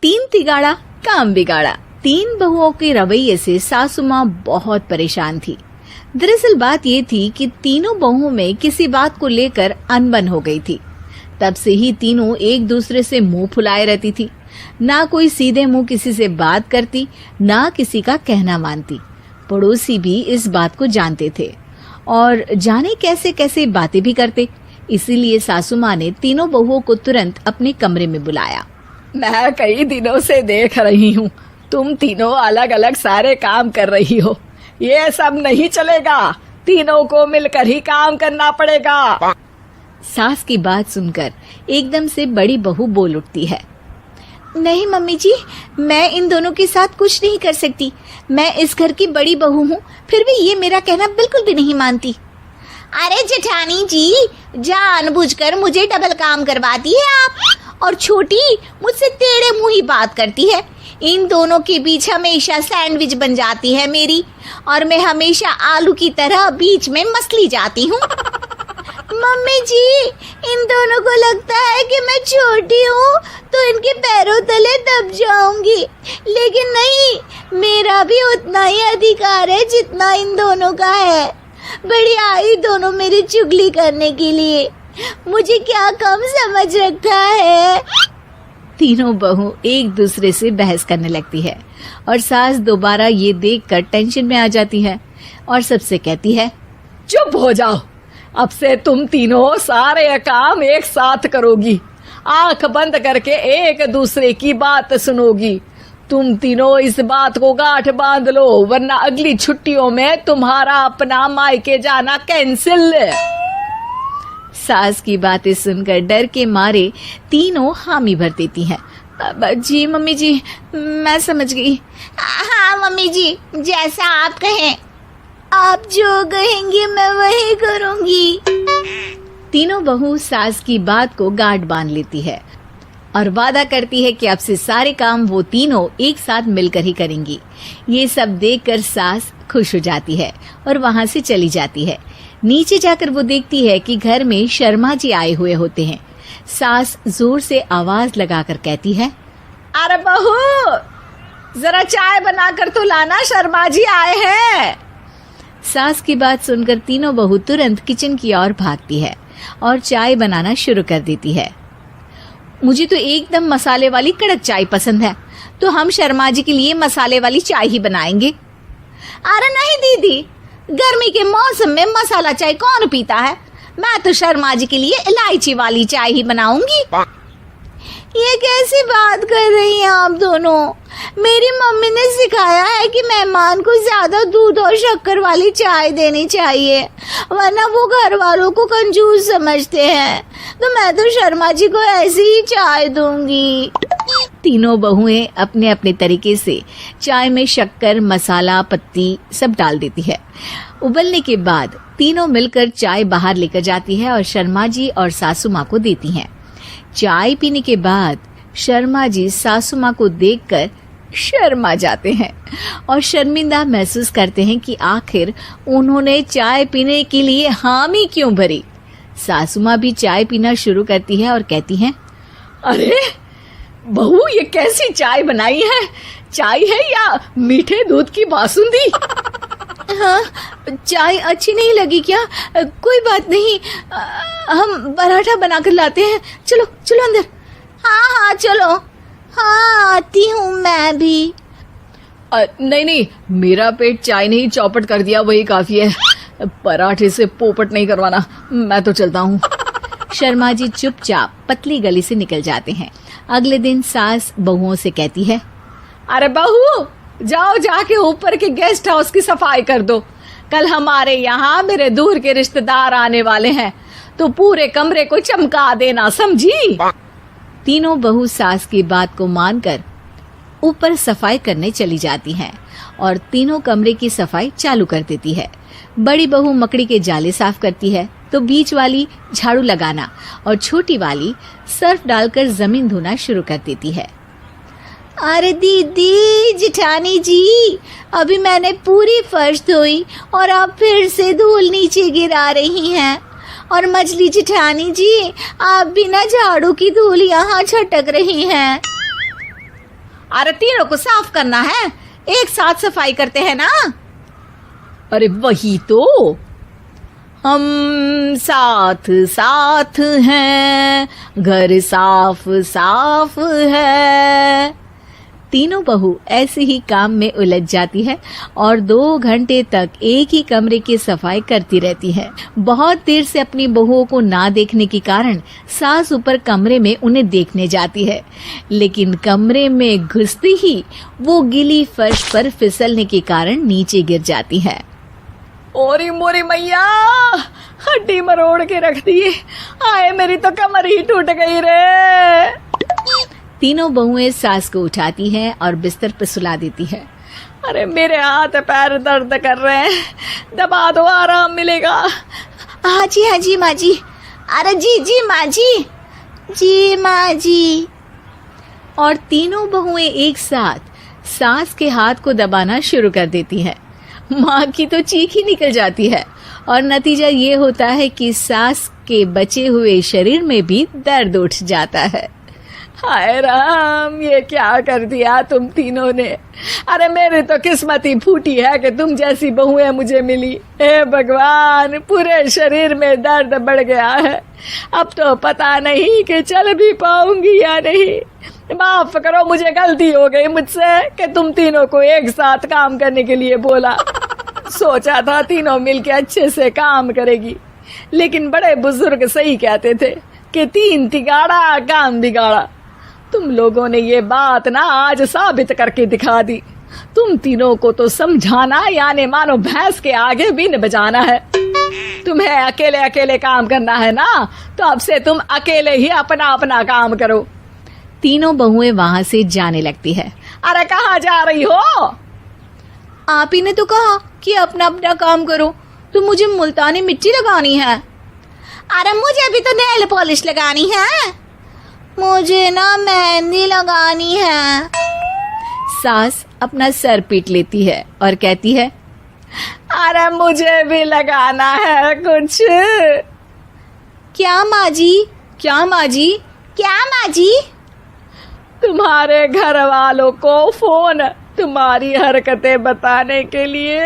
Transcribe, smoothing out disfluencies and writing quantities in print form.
तीन तिगाड़ा काम बिगाड़ा। तीन बहुओं के रवैये से सासू माँ बहुत परेशान थी। दरअसल बात ये थी कि तीनों बहुओं में किसी बात को लेकर अनबन हो गई थी। तब से ही तीनों एक दूसरे से मुंह फुलाए रहती थी। ना कोई सीधे मुंह किसी से बात करती, ना किसी का कहना मानती। पड़ोसी भी इस बात को जानते थे और जाने कैसे कैसे बातें भी करते। इसीलिए सासू माँ ने तीनों बहुओं को तुरंत अपने कमरे में बुलाया। मैं कई दिनों से देख रही हूँ, तुम तीनों अलग अलग सारे काम कर रही हो। ये सब नहीं चलेगा, तीनों को मिलकर ही काम करना पड़ेगा। सास की बात सुनकर एकदम से बड़ी बहू बोल उठती है। नहीं मम्मी जी, मैं इन दोनों के साथ कुछ नहीं कर सकती। मैं इस घर की बड़ी बहू हूँ, फिर भी ये मेरा कहना बिल्कुल भी नहीं मानती। अरे जेठानी जी, जानबूझकर मुझे डबल काम करवाती है आप, और छोटी मुझसे टेढ़े मुंह ही बात करती है। इन दोनों के बीच हमेशा सैंडविच बन जाती है मेरी, और मैं हमेशा आलू की तरह बीच में मसली जाती हूँ। मम्मी जी, इन दोनों को लगता है कि मैं छोटी हूँ तो इनके पैरों तले दब जाऊंगी, लेकिन नहीं, मेरा भी उतना ही अधिकार है जितना इन दोनों का है। बड़ी आई दोनों मेरी चुगली करने के लिए, मुझे क्या कम समझ रखा है। तीनों बहू एक दूसरे से बहस करने लगती है और सास दोबारा ये देखकर टेंशन में आ जाती है और सबसे कहती है, चुप हो जाओ, अब से तुम तीनों सारे काम एक साथ करोगी, आंख बंद करके एक दूसरे की बात सुनोगी। तुम तीनों इस बात को गांठ बांध लो, वरना अगली छुट्टियों में तुम्हारा अपना मायके जाना कैंसिल। सास की बातें सुनकर डर के मारे तीनों हामी भर देती हैं। जी मम्मी जी, मैं समझ गई। हाँ मम्मी जी, जैसा आप कहें, आप जो कहेंगी मैं वही करूंगी। तीनों बहू सास की बात को गांठ बांध लेती है और वादा करती है कि अब से सारे काम वो तीनों एक साथ मिलकर ही करेंगी। ये सब देखकर सास खुश हो जाती है और वहां से चली जाती है। नीचे जाकर वो देखती है कि घर में शर्मा जी आए हुए होते हैं। सास जोर से आवाज लगाकर कहती है, अरे बहू, जरा चाय बनाकर तो लाना, शर्मा जी आए हैं। सास की बात सुनकर तीनों बहू तुरंत किचन की ओर भागती है और चाय बनाना शुरू कर देती है। मुझे तो एकदम मसाले वाली कड़क चाय पसंद है, तो हम शर्मा जी के लिए मसाले वाली चाय ही बनाएंगे। अरे नहीं दीदी, गर्मी के मौसम में मसाला चाय कौन पीता है? मैं तो शर्मा जी के लिए इलायची वाली चाय ही बनाऊंगी। ये कैसी बात कर रही हैं आप दोनों? मेरी मम्मी ने सिखाया है कि मेहमान को ज्यादा दूध और शक्कर वाली चाय देनी चाहिए, वरना वो घर वालों को कंजूस समझते हैं। तो मैं तो शर्मा जी को ऐसी ही चाय दूंगी। तीनों बहुएं अपने अपने तरीके से चाय में शक्कर, मसाला, पत्ती सब डाल देती है। उबलने के बाद तीनों मिलकर चाय बाहर लेकर जाती है और शर्मा जी और सासू माँ को देती हैं। चाय पीने के बाद शर्मा जी सासू माँ को देखकर शर्मा जाते हैं और शर्मिंदा महसूस करते हैं कि आखिर उन्होंने चाय पीने के लिए हामी क्यों भरी। सासू माँ भी चाय पीना शुरू करती है और कहती हैं, अरे बहू, ये कैसी चाय बनाई है? चाय है या मीठे दूध की बासुंदी? हाँ, चाय अच्छी नहीं लगी क्या? कोई बात नहीं, हम पराठा बनाकर लाते हैं। चलो चलो अंदर। हाँ हाँ चलो, हाँ आती हूँ मैं भी। नहीं नहीं, मेरा पेट चाय ने ही चौपट कर दिया, वही काफी है। पराठे से पोपट नहीं करवाना, मैं तो चलता हूँ। शर्मा जी चुपचाप पतली गली से निकल जाते हैं। अगले दिन सास बहुओं से कहती है, अरे बहू, जाओ जाके ऊपर के गेस्ट हाउस की सफाई कर दो। कल हमारे यहाँ मेरे दूर के रिश्तेदार आने वाले हैं, तो पूरे कमरे को चमका देना, समझी? तीनों बहू सास की बात को मानकर ऊपर सफाई करने चली जाती हैं और तीनों कमरे की सफाई चालू कर देती है। बड़ी बहू मकड़ी के जाले साफ करती है, तो बीच वाली झाड़ू लगाना और छोटी वाली सर्फ डालकर जमीन धोना शुरू कर देती है। अरे दीदी, जेठानी जी, अभी मैंने पूरी फर्श धोई और आप फिर से धूल नीचे गिरा रही हैं। और मछली जेठानी जी, आप बिना झाड़ू की धूल यहाँ छटक रही हैं। अरे तीनों को साफ करना है, एक साथ सफाई करते हैं ना। अरे वही तो, हम साथ साथ हैं, घर साफ साफ है। तीनों बहू ऐसे ही काम में उलझ जाती है और 2 घंटे तक एक ही कमरे की सफाई करती रहती है। बहुत देर से अपनी बहुओं को ना देखने के कारण सास ऊपर कमरे में उन्हें देखने जाती है, लेकिन कमरे में घुसती ही वो गीली फर्श पर फिसलने के कारण नीचे गिर जाती है। ओरी मोरी मैया, हड्डी मरोड़ के रख दी। आए मेरी तो कमर ही टूट गई रे। तीनों बहुएं सास को उठाती हैं और बिस्तर पर सुला देती है। अरे मेरे हाथ पैर दर्द कर रहे हैं, दबा दो, आराम मिलेगा। हाँ जी माँ जी। अरे जी माँ जी। और तीनों बहुएं एक साथ सास के हाथ को दबाना शुरू कर देती हैं। माँ की तो चीख ही निकल जाती है और नतीजा ये होता है कि सास के बचे हुए शरीर में भी दर्द उठ जाता है। हाय राम, ये क्या कर दिया तुम तीनों ने। अरे मेरी तो किस्मत ही फूटी है कि तुम जैसी बहुएं मुझे मिली। हे भगवान, पूरे शरीर में दर्द बढ़ गया है। अब तो पता नहीं कि चल भी पाऊंगी या नहीं। माफ करो, मुझे गलती हो गई मुझसे कि तुम तीनों को एक साथ काम करने के लिए बोला। सोचा था तीनों मिलके अच्छे से काम करेगी, लेकिन बड़े बुजुर्ग सही कहते थे कि 3 तिगाड़ा काम बिगाड़ा। तुम लोगों ने ये बात ना आज साबित करके दिखा दी। तुम तीनों को तो समझाना यानी मानो भैंस के आगे बीन बजाना है। तुम्हें अकेले अकेले काम करना है ना, तो अब से तुम अकेले ही अपना अपना काम करो। तीनों बहुएं वहां से जाने लगती है। अरे कहाँ जा रही हो? आप ही ने तो कहा कि अपना अपना काम करो, तो मुझे मुल्तानी मिट्टी लगानी है। अरे मुझे भी तो नेल पॉलिश लगानी है, मुझे ना मेहंदी लगानी है। सास अपना सर पीट लेती है और कहती है, अरे मुझे भी लगाना है कुछ। क्या माँ जी? तुम्हारे घर वालों को फोन तुम्हारी हरकतें बताने के लिए।